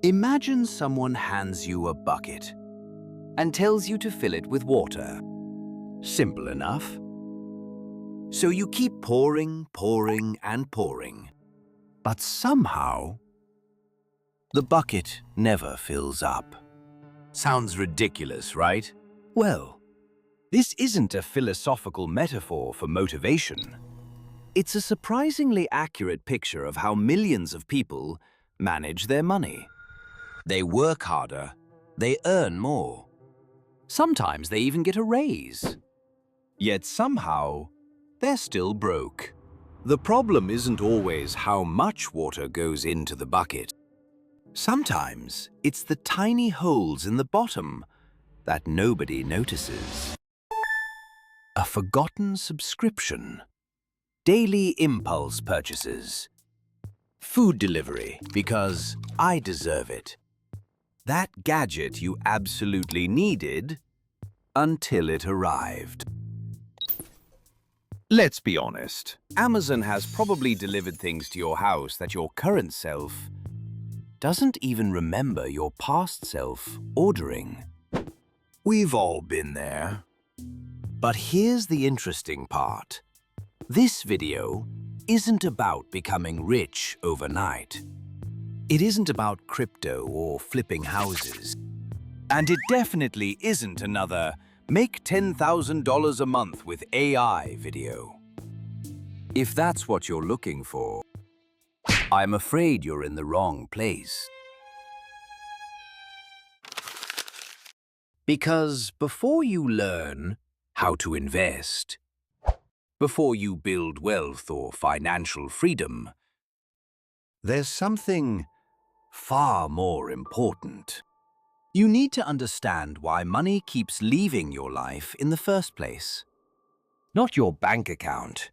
Imagine someone hands you a bucket and tells you to fill it with water. Simple enough. So you keep pouring, pouring, and pouring. But somehow, the bucket never fills up. Sounds ridiculous, right? Well, this isn't a philosophical metaphor for motivation. It's a surprisingly accurate picture of how millions of people manage their money. They work harder, they earn more. Sometimes they even get a raise. Yet somehow, they're still broke. The problem isn't always how much water goes into the bucket. Sometimes it's the tiny holes in the bottom that nobody notices. A forgotten subscription. Daily impulse purchases. Food delivery because I deserve it. That gadget you absolutely needed until it arrived. Let's be honest. Amazon has probably delivered things to your house that your current self doesn't even remember your past self ordering. We've all been there. But here's the interesting part. This video isn't about becoming rich overnight. It isn't about crypto or flipping houses. And it definitely isn't another make $10,000 a month with AI video. If that's what you're looking for, I'm afraid you're in the wrong place. Because before you learn how to invest, before you build wealth or financial freedom, there's something far more important. You need to understand why money keeps leaving your life in the first place. Not your bank account.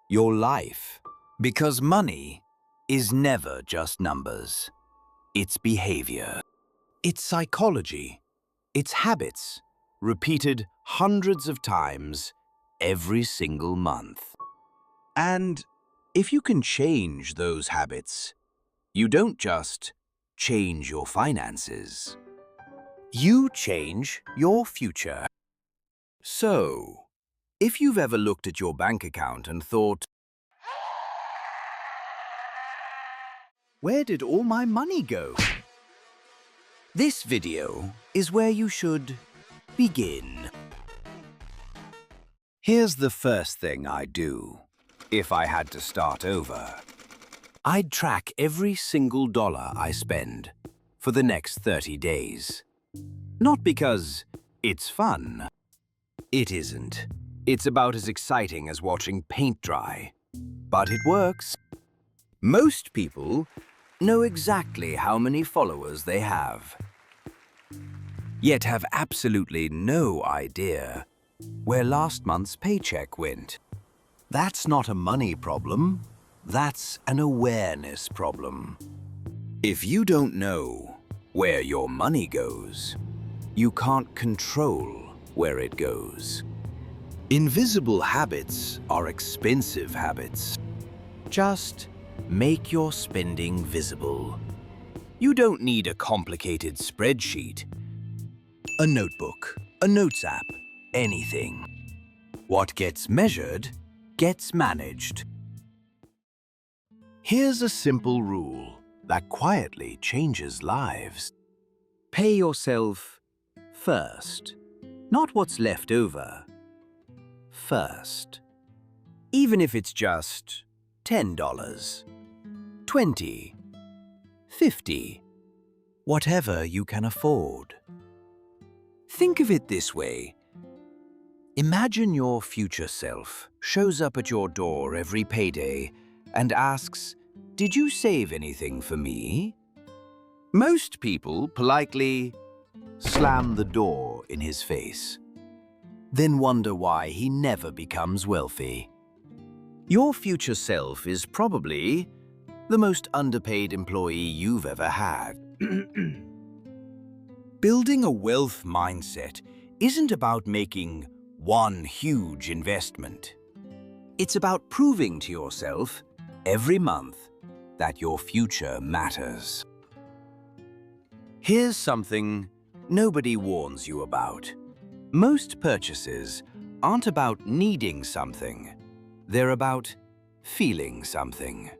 Your life. Because money is never just numbers. It's behavior. It's psychology. It's habits, repeated hundreds of times every single month. And if you can change those habits, you don't just change your finances. You change your future. So, if you've ever looked at your bank account and thought, where did all my money go? This video is where you should begin. Here's the first thing I'd do if I had to start over. I'd track every single dollar I spend for the next 30 days. Not because it's fun. It isn't. It's about as exciting as watching paint dry. But it works. Most people know exactly how many followers they have, yet have absolutely no idea where last month's paycheck went. That's not a money problem. That's an awareness problem. If you don't know where your money goes, you can't control where it goes. Invisible habits are expensive habits. Just make your spending visible. You don't need a complicated spreadsheet, a notebook, a notes app, anything. What gets measured gets managed. Here's a simple rule that quietly changes lives. Pay yourself first, not what's left over. First. Even if it's just $10, $20, $50, whatever you can afford. Think of it this way. Imagine your future self shows up at your door every payday and asks, "Did you save anything for me?" Most people politely slam the door in his face, then wonder why he never becomes wealthy. Your future self is probably the most underpaid employee you've ever had. Building a wealth mindset isn't about making one huge investment. It's about proving to yourself every month that your future matters. Here's something nobody warns you about. Most purchases aren't about needing something. They're about feeling something.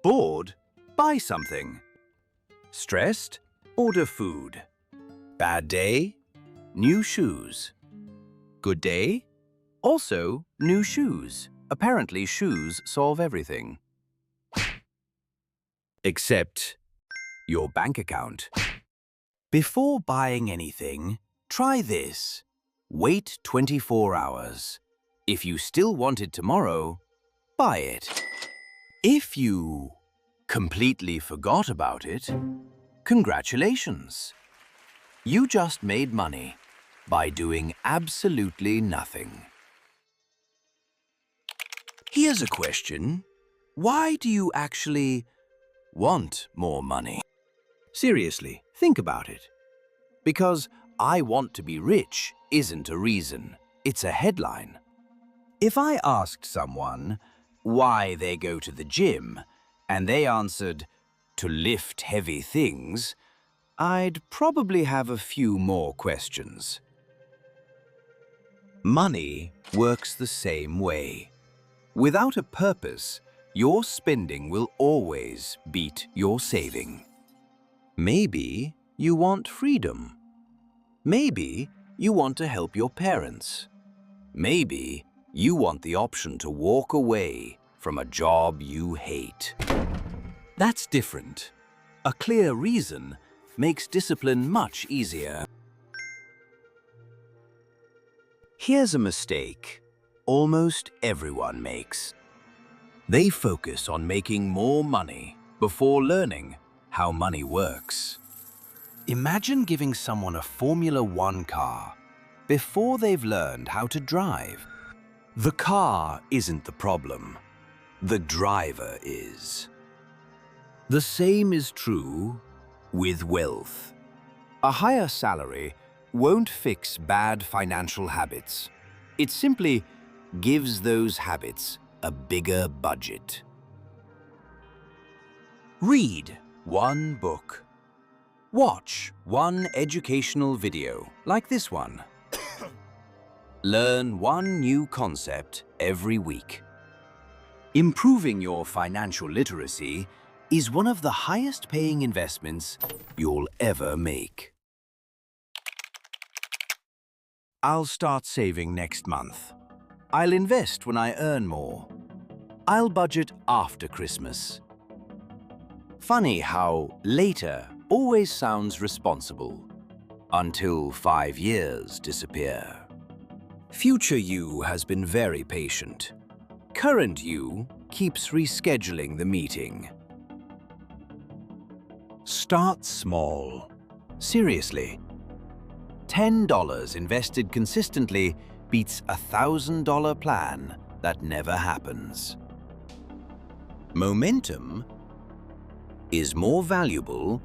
Bored? Buy something. Stressed? Order food. Bad day? New shoes. Good day? Also, new shoes. Apparently, shoes solve everything. Except your bank account. Before buying anything, try this. Wait 24 hours. If you still want it tomorrow, buy it. If you completely forgot about it, congratulations. You just made money by doing absolutely nothing. Here's a question. Why do you actually want more money? Seriously, think about it. Because I want to be rich isn't a reason, it's a headline. If I asked someone why they go to the gym and they answered, to lift heavy things, I'd probably have a few more questions. Money works the same way. Without a purpose, your spending will always beat your saving. Maybe you want freedom. Maybe you want to help your parents. Maybe you want the option to walk away from a job you hate. That's different. A clear reason makes discipline much easier. Here's a mistake almost everyone makes. They focus on making more money before learning how money works. Imagine giving someone a Formula One car before they've learned how to drive. The car isn't the problem. The driver is. The same is true with wealth. A higher salary won't fix bad financial habits. It simply gives those habits a bigger budget. Read one book. Watch one educational video like this one. Learn one new concept every week. Improving your financial literacy is one of the highest paying investments you'll ever make. I'll start saving next month. I'll invest when I earn more. I'll budget after Christmas. Funny how later always sounds responsible until 5 years disappear. Future you has been very patient. Current you keeps rescheduling the meeting. Start small. Seriously. $10 invested consistently beats a $1,000 plan that never happens. Momentum is more valuable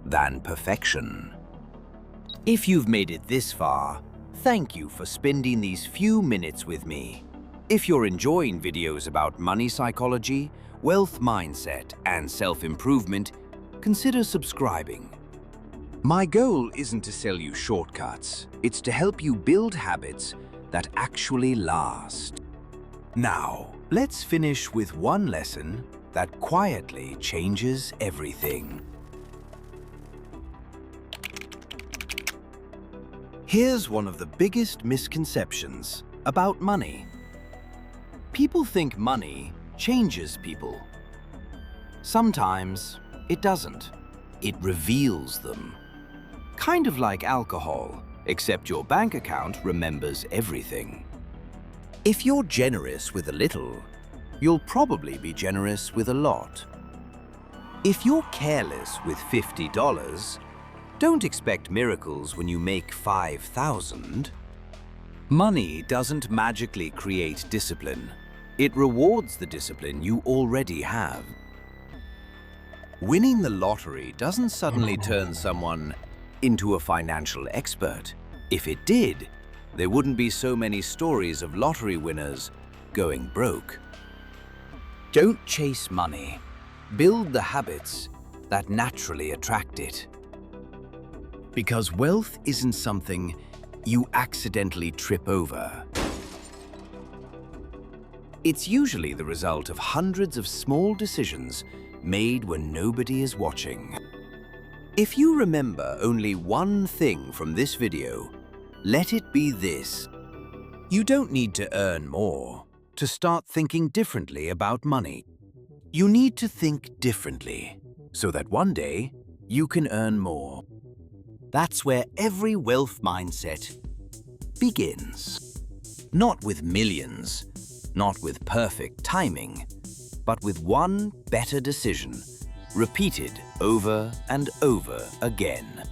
than perfection. If you've made it this far, thank you for spending these few minutes with me. If you're enjoying videos about money psychology, wealth mindset, and self-improvement, consider subscribing. My goal isn't to sell you shortcuts. It's to help you build habits that actually last. Now, let's finish with one lesson that quietly changes everything. Here's one of the biggest misconceptions about money. People think money changes people. Sometimes it doesn't. It reveals them. Kind of like alcohol, except your bank account remembers everything. If you're generous with a little, you'll probably be generous with a lot. If you're careless with $50, don't expect miracles when you make 5,000. Money doesn't magically create discipline. It rewards the discipline you already have. Winning the lottery doesn't suddenly turn someone into a financial expert. If it did, there wouldn't be so many stories of lottery winners going broke. Don't chase money. Build the habits that naturally attract it. Because wealth isn't something you accidentally trip over. It's usually the result of hundreds of small decisions made when nobody is watching. If you remember only one thing from this video, let it be this. You don't need to earn more to start thinking differently about money. You need to think differently so that one day you can earn more. That's where every wealth mindset begins. Not with millions, not with perfect timing, but with one better decision, repeated over and over again.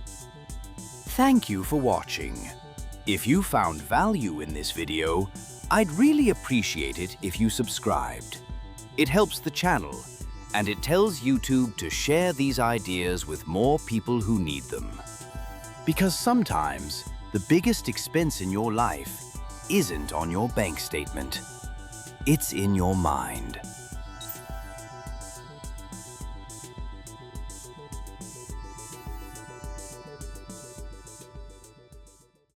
Thank you for watching. If you found value in this video, I'd really appreciate it if you subscribed. It helps the channel, and it tells YouTube to share these ideas with more people who need them. Because sometimes, the biggest expense in your life isn't on your bank statement. It's in your mind.